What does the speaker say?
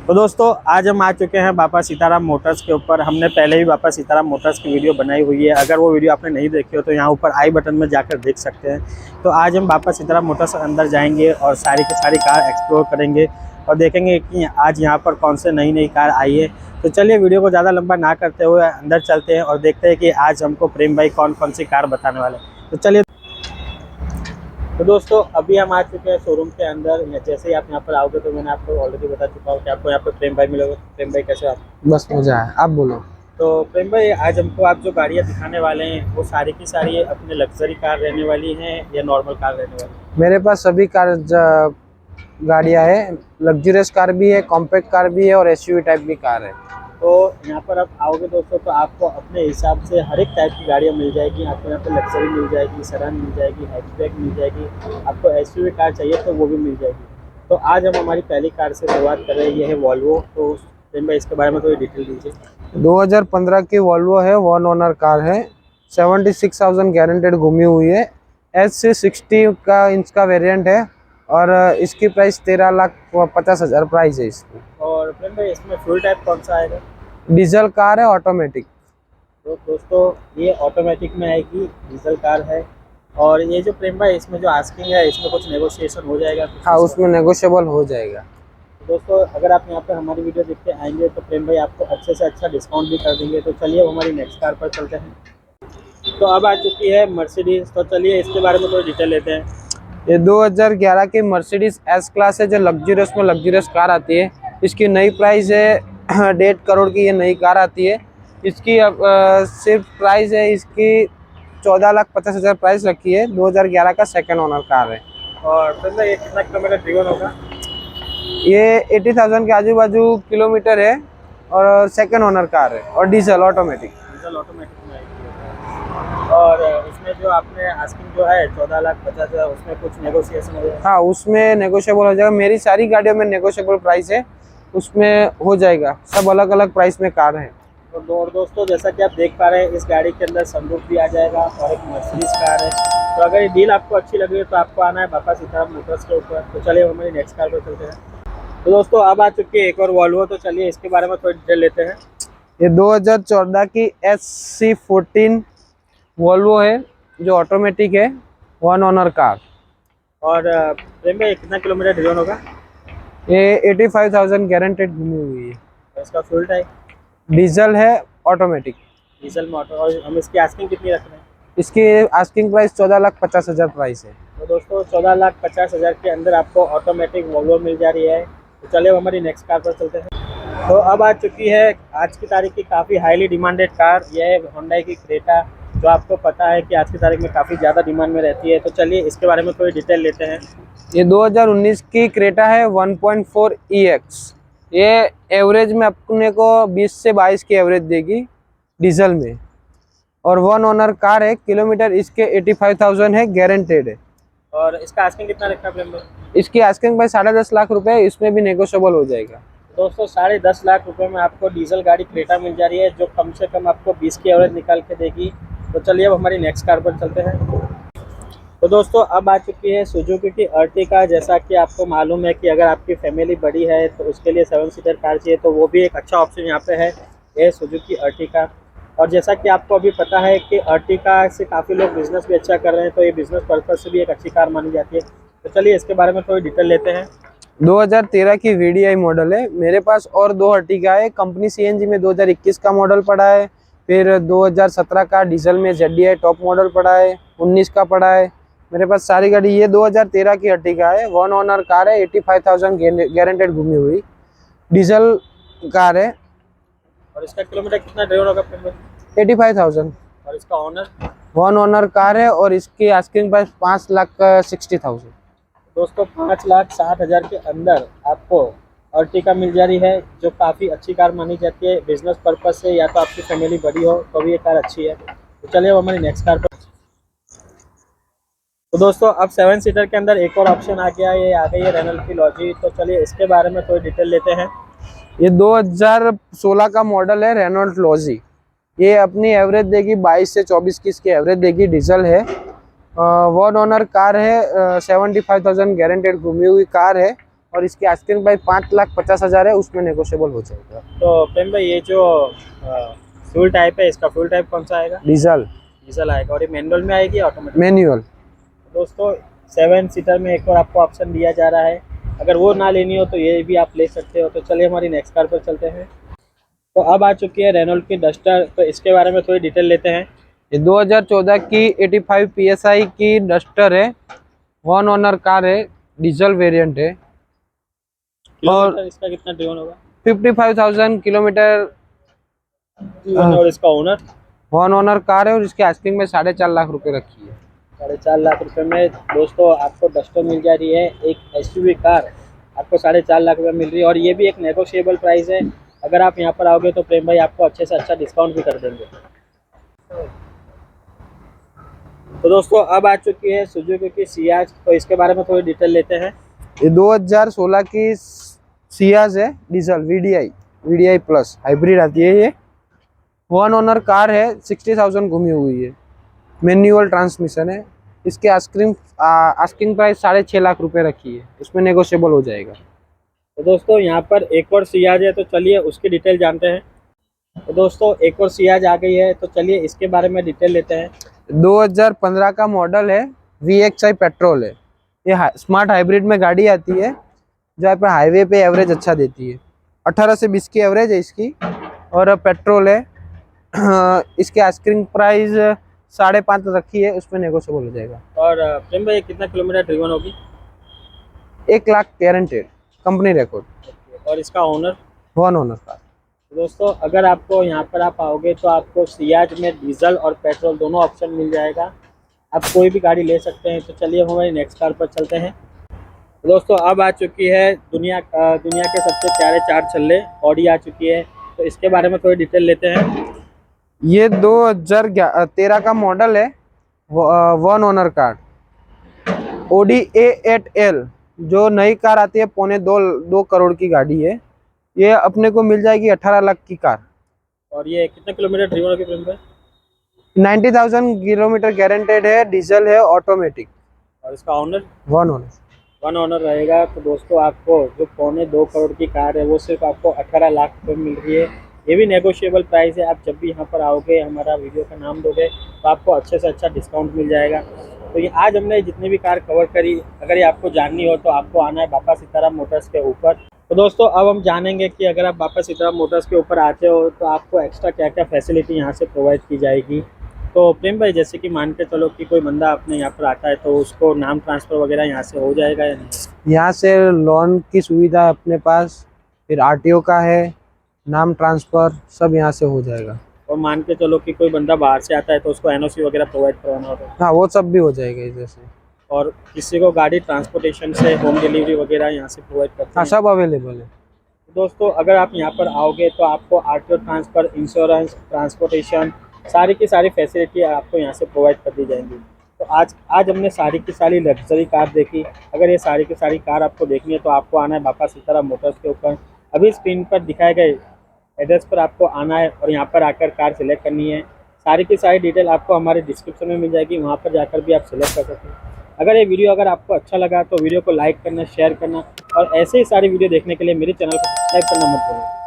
तो दोस्तों आज हम आ चुके हैं बाबा सीताराम मोटर्स के ऊपर। हमने पहले भी बाबा सीताराम मोटर्स की वीडियो बनाई हुई है, अगर वो वीडियो आपने नहीं देखी हो तो यहाँ ऊपर आई बटन में जाकर देख सकते हैं। तो आज हम बाबा सीताराम मोटर्स अंदर जाएंगे और सारी की सारी कार एक्सप्लोर करेंगे और देखेंगे कि आज यहाँ पर कौन से नई नई कार आई है। तो चलिए वीडियो को ज़्यादा लंबा ना करते हुए अंदर चलते हैं और देखते हैं कि आज हमको प्रेम भाई कौन कौन सी कार बताने वाले हैं। तो चलिए। तो दोस्तों अभी हम आ चुके हैं शोरूम के अंदर। जैसे ही आप यहाँ पर आओगे तो मैंने आपको ऑलरेडी बता चुका हूँ कि आपको यहाँ पर प्रेम भाई मिलोगे। प्रेम भाई कैसे आप? बस मजा है, आप बोलो। तो प्रेम भाई आज हमको आप जो गाड़ियाँ दिखाने वाले हैं वो सारी की सारी अपने लग्जरी कार रहने वाली हैं या नॉर्मल कार रहने वाली है? मेरे पास सभी कार गाड़ियाँ हैं। लग्जरियस कार भी है, कॉम्पैक्ट कार भी है और एसयूवी टाइप भी कार है। तो यहाँ पर आप आओगे दोस्तों तो आपको अपने हिसाब से हर एक टाइप की गाड़ियाँ मिल जाएगी। आपको यहाँ पर लग्जरी मिल जाएगी, सेडान मिल जाएगी, हैचबैक मिल जाएगी। आपको एसयूवी कार चाहिए तो वो भी मिल जाएगी। तो आज हम हमारी पहली कार से शुरुआत कर रहे हैं, ये है वॉल्वो। तो प्रेम भाई इसके बारे में थोड़ी डिटेल दीजिए। 2015 की वॉल्वो है, 1 ओनर कार है, 76,000 गारंटेड घूमी हुई है। SC60 का इंच का वेरिएंट है और इसकी प्राइस 13,50,000 प्राइस है इसकी। और प्रेम भाई इसमें फ्यूल टाइप कौन सा आएगा? डीजल कार है, ऑटोमेटिक। तो दोस्तों ये ऑटोमेटिक में आएगी, डीजल कार है। और ये जो प्रेम भाई इसमें जो आस्किंग है इसमें कुछ नेगोशिएशन हो जाएगा? हाँ, उसमें नेगोशिएबल हो जाएगा। तो दोस्तों अगर आप यहाँ पे हमारी वीडियो देख के आएंगे तो प्रेम भाई आपको अच्छे से अच्छा डिस्काउंट भी कर देंगे। तो चलिए हमारी नेक्स्ट कार पर चलते हैं। तो अब आ चुकी है मर्सिडीज। तो चलिए इसके बारे में थोड़ी डिटेल लेते हैं। ये 2011 की मर्सिडीज एस क्लास है, जो लग्जरियस में लग्जरियस कार आती है। इसकी नई प्राइस है 1.5 करोड़ की ये नई कार आती है। इसकी अब सिर्फ प्राइस है इसकी 14,50,000 प्राइस रखी है। 2011 का सेकंड ओनर कार है। और प्रेम भाई ये कितना किलोमीटर ड्रिवन होगा? ये 80,000 के आजू बाजू किलोमीटर है और सेकंड ओनर कार है और डीजल ऑटोमेटिक। डीजल ऑटोमेटिक में आएगी। और इसमें जो आपने आस्किंग जो है 14,50,000 उसमें कुछ नेगोशिएशन हो जाएगा? हाँ, उसमें नेगोशिएबल हो जाएगा। मेरी सारी गाड़ियों में नेगोशिएबल प्राइस है, उसमें हो जाएगा। सब अलग अलग प्राइस में कार है। और दोस्तों जैसा कि आप देख पा रहे हैं इस गाड़ी के अंदर सनरूफ भी आ जाएगा और एक मर्सिडीज कार है। तो अगर ये डील आपको अच्छी लग रही है तो आपको आना है बाबा सीताराम मोटर्स के ऊपर। तो चलिए हमारी नेक्स्ट कार पर चलते हैं। तो दोस्तों अब आ चुकी है एक और वॉल्वो। तो चलिए इसके बारे में थोड़ी डिटेल लेते हैं। ये 2014 की SC14 वॉल्वो है, जो ऑटोमेटिक है, 1 ओनर कार। और प्रेम भाई कितना किलोमीटर ड्रिवन होगा? ये 85,000 गारंटेड घूमी हुई है। और इसका फ्यूल टाइप? डीजल है, ऑटोमेटिक। डीजल में ऑटो। और हम इसकी आस्किंग कितनी रख रहे हैं? इसकी आस्किंग प्राइस 14,50,000 प्राइस है। तो दोस्तों 14,50,000 के अंदर आपको ऑटोमेटिक वॉल्वो मिल जा रही है। तो चलिए हमारी नेक्स्ट कार पर चलते हैं। तो अब आ चुकी है आज की तारीख की काफ़ी हाईली डिमांडेड कार। यह है होंडा की क्रेटा, जो आपको पता है कि आज की तारीख में काफ़ी ज़्यादा डिमांड में रहती है। तो चलिए इसके बारे में थोड़ी डिटेल लेते हैं। ये 2019 की क्रेटा है, 1.4 EX। ये एवरेज में अपने को 20 से 22 की एवरेज देगी डीजल में और 1 ओनर कार है। किलोमीटर इसके 85,000 है, गारंटेड है। और इसका आस्किंग कितना रखा है प्रेम भाई? इसकी आस्किंग प्राइस 10.5 लाख रुपए है, इसमें भी नेगोशिएबल हो जाएगा। दोस्तों 10.5 लाख रुपए में आपको डीजल गाड़ी क्रेटा मिल जा रही है, जो कम से कम आपको 20 की एवरेज निकाल के देगी। तो चलिए अब हमारी नेक्स्ट कार पर चलते हैं। तो दोस्तों अब आ चुकी है सुजुकी की अर्टिगा। जैसा कि आपको मालूम है कि अगर आपकी फैमिली बड़ी है तो उसके लिए 7 सीटर कार चाहिए, तो वो भी एक अच्छा ऑप्शन यहाँ पे है, ये सुजुकी अर्टिगा। और जैसा कि आपको अभी पता है कि अर्टिगा से काफ़ी लोग बिज़नेस भी अच्छा कर रहे हैं, तो ये बिज़नेस पर्पज से भी एक अच्छी कार मानी जाती है। तो चलिए इसके बारे में थोड़ी डिटेल लेते हैं। 2013 की VDI मॉडल है। मेरे पास और 2 अर्टिगा है। कंपनी CNG में 2021 का मॉडल पड़ा है, फिर 2017 का डीजल में ZDI टॉप मॉडल पड़ा है, 19 का पड़ा है। मेरे पास सारी गाड़ी। ये 2013 की अर्टिगा है, 1 ओनर कार है, 85,000 गारंटेड घूमी हुई डीजल कार है। और इसका किलोमीटर कितना ड्राइवर होगा? 85,000। और इसका ऑनर? 1 ओनर कार है और इसकी आस्किंग प्राइस 5,60,000। दोस्तों 5,60,000 के अंदर आपको अर्टिगा मिल जा रही है, जो काफ़ी अच्छी कार मानी जाती है बिजनेस पर्पज से, या तो आपकी फैमिली बड़ी हो तो भी ये कार अच्छी है। तो चलिए अब हमारी नेक्स्ट कार पर। तो दोस्तों अब 7 सीटर के अंदर एक और ऑप्शन आ गया, ये आ गई है रेनॉल्ट की लॉजी। तो चलिए इसके बारे में थोड़ी डिटेल लेते हैं। ये 2016 का मॉडल है, रेनॉल्ट लॉजी। ये अपनी एवरेज देगी 22 से 24 की इसकी एवरेज देगी। डीजल है वन ओनर कार है, 75,000 गारंटेड घूमी हुई कार है और इसकी आस्किंग प्राइस 5,50,000 है, उसमें नेगोशिएबल हो जाएगा। तो प्रेम भाई ये जो फ्यूल टाइप है, इसका फ्यूल टाइप कौन सा आएगा? डीजल डीजल आएगा। और ये मैनुअल में आएगी ऑटोमेटिक? मैनुअल। दोस्तों 7 सीटर में एक और आपको ऑप्शन दिया जा रहा है, अगर वो ना लेनी हो तो ये भी आप ले सकते हो। तो चलिए हमारी नेक्स्ट कार पर चलते हैं। तो अब आ चुकी है रेनॉल्ट की डस्टर, तो इसके बारे में थोड़ी डिटेल लेते हैं। ये 2014 की 85 PSI की डस्टर है, वन ओनर कार है, डीजल वेरिएंट है किलोमीटर इसका कितना ड्रिवन होगा? 55,000 किलोमीटर। और इसका ओनर? वन ओनर कार है और इसकी आस्किंग में 4.5 लाख रुपए रखी है। 4.5 लाख रुपए में दोस्तों आपको डस्टर मिल जा रही है, एक एसयूवी कार आपको 4.5 लाख रुपए मिल रही है। और ये भी एक नेगोशिएबल प्राइस है, अगर आप यहाँ पर आओगे तो प्रेम भाई आपको अच्छे से अच्छा डिस्काउंट भी कर देंगे। तो दोस्तों अब आ चुकी है सुजुकी की सियाज, तो इसके बारे में थोड़ी डिटेल लेते हैं। ये 2016 की सियाज है, डीजल VDI प्लस हाइब्रिड आती है। ये वन ओनर कार है, 60,000 घूमी हुई है, मैनुअल ट्रांसमिशन है। इसके आस्किंग प्राइस 6.5 लाख रुपए रखी है, उसमें नेगोशिएबल हो जाएगा। तो दोस्तों यहाँ पर एक और सियाज है, तो चलिए उसकी डिटेल जानते हैं। तो दोस्तों एक और सियाज आ गई है, तो चलिए इसके बारे में डिटेल लेते हैं। 2015 का मॉडल है, VXI पेट्रोल है। ये स्मार्ट हाइब्रिड में गाड़ी आती है, जो यहाँ पर हाईवे पे एवरेज अच्छा देती है। 18 से 20 की एवरेज है इसकी, और पेट्रोल है। इसके आस्किंग प्राइस 5.5 रखी है, उसमें नेगोशिएबल हो जाएगा। और प्रेम भाई कितना किलोमीटर ड्रिवन होगी? 1 लाख गारंटेड, कंपनी रिकॉर्ड। और इसका ओनर? One owner car. दोस्तों अगर आपको यहाँ पर आप आओगे तो आपको सियाज में डीजल और पेट्रोल दोनों ऑप्शन मिल जाएगा, आप कोई भी गाड़ी ले सकते हैं। तो चलिए हमारी नेक्स्ट कार पर चलते हैं। दोस्तों अब आ चुकी है दुनिया के सबसे प्यारे 4 छल्ले ऑडी आ चुकी है, तो इसके बारे में थोड़ी डिटेल लेते हैं। ये 2013 का मॉडल है, one owner car, Audi A8L, जो नई कार आती है, 2.25 करोड़ की गाड़ी है। ये अपने को मिल जाएगी 18 लाख की कार। और ये कितने किलोमीटर ड्रिवन होगी प्रेम भाई? 90,000 किलोमीटर गारंटेड है, डीजल है, ऑटोमेटिक। और इसका ओनर? वन ओनर रहेगा। तो दोस्तों आपको जो 2.25 करोड़ की कार है वो सिर्फ आपको 18 लाख रुपये मिल रही है। ये भी नेगोशिएबल प्राइस है, आप जब भी यहाँ पर आओगे हमारा वीडियो का नाम दोगे तो आपको अच्छे से अच्छा डिस्काउंट मिल जाएगा। तो ये आज हमने जितनी भी कार कवर करी, अगर ये आपको जाननी हो तो आपको आना है बापा सीताराम मोटर्स के ऊपर। तो दोस्तों अब हम जानेंगे कि अगर आप बापा सीताराम मोटर्स के ऊपर आते हो तो आपको एक्स्ट्रा क्या क्या फैसिलिटी यहाँ से प्रोवाइड की जाएगी। तो प्रेम भाई जैसे कि मान के चलो कि कोई बंदा अपने यहाँ पर आता है तो उसको नाम ट्रांसफ़र वगैरह यहाँ से हो जाएगा या नहीं? यहाँ से लोन की सुविधा है अपने पास, फिर RTO का है, नाम ट्रांसफ़र सब यहाँ से हो जाएगा। और मान के चलो कि कोई बंदा बाहर से आता है तो उसको NOC वगैरह प्रोवाइड करवाना होता है? हाँ, वो सब भी हो जाएगा इधर से। और किसी को गाड़ी ट्रांसपोर्टेशन से होम डिलीवरी वगैरह यहाँ से प्रोवाइड करते हैं? हाँ, सब अवेलेबल है। दोस्तों अगर आप यहाँ पर आओगे तो आपको RTO ट्रांसफ़र, इंश्योरेंस, ट्रांसपोर्टेशन, सारी की सारी फैसिलिटी आपको यहाँ से प्रोवाइड कर दी जाएंगी। तो आज हमने सारी की सारी लग्जरी कार देखी। अगर ये सारी की सारी कार आपको देखनी है तो आपको आना है बापा सीताराम मोटर्स के ऊपर। अभी स्क्रीन पर दिखाए गए एड्रेस पर आपको आना है और यहाँ पर आकर कार सिलेक्ट करनी है। सारी की सारी डिटेल आपको हमारे डिस्क्रिप्शन में मिल जाएगी, वहाँ पर जाकर भी आप सिलेक्ट कर सकते हैं। अगर ये वीडियो अगर आपको अच्छा लगा तो वीडियो को लाइक करना, शेयर करना और ऐसे ही सारी वीडियो देखने के लिए मेरे चैनल को सब्सक्राइब करना मत भूलें।